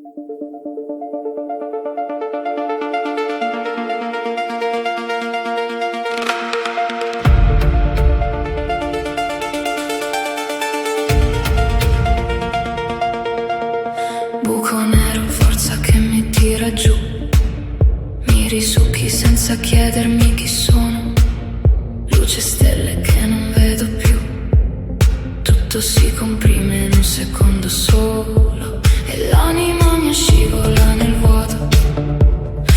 Buco nero, forza che mi tira giù. Mi risucchi senza chiedermi chi sono. Luce stelle che non vedo più. Tutto si comprime in un secondo solo e l'anima mia scivola nel vuoto.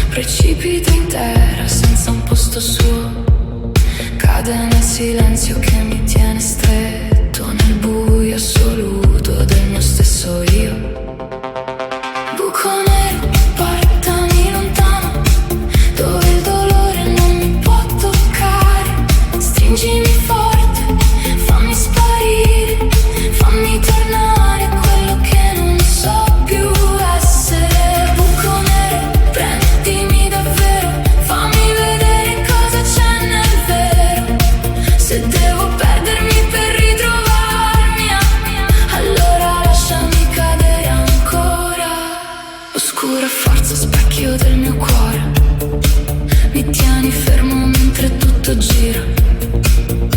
Precipita in terra senza un posto suo. Cade nel silenzio che mi tiene stretto, nel buio assoluto del mio stesso io. Buco nero, portami lontano, dove il dolore non mi può toccare. Stringimi forte, fammi sparire, fammi tornare a quello che non so più essere. Buco nero, prendimi davvero, fammi vedere cosa c'è nel vero. Se devo perdermi per ritrovarmi, allora lasciami cadere ancora. Oscura forza, specchio del mio cuore, mi tieni fermo mentre tutto gira.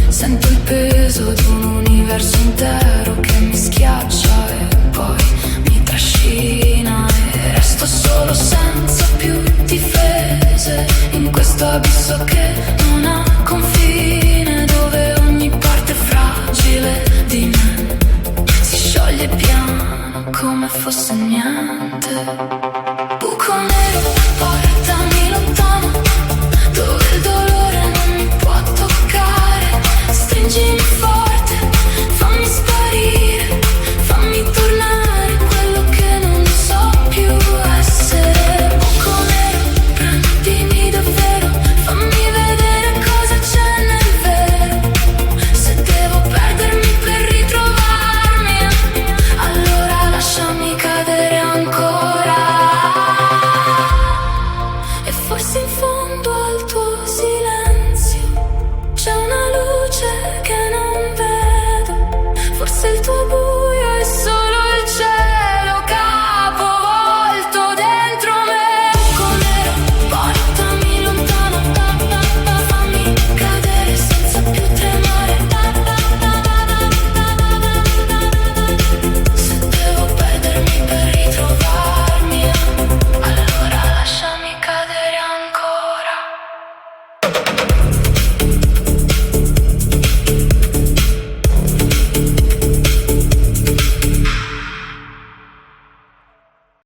Sento il peso di un universo intero che mi schiaccia e poi mi trascina. E resto solo senza più difese, in questo abisso che non ha confine, dove ogni parte fragile di me si scioglie piano come fosse niente. Buco nero, portami lontano, dove il dolore non mi può toccare. Stringimi forte,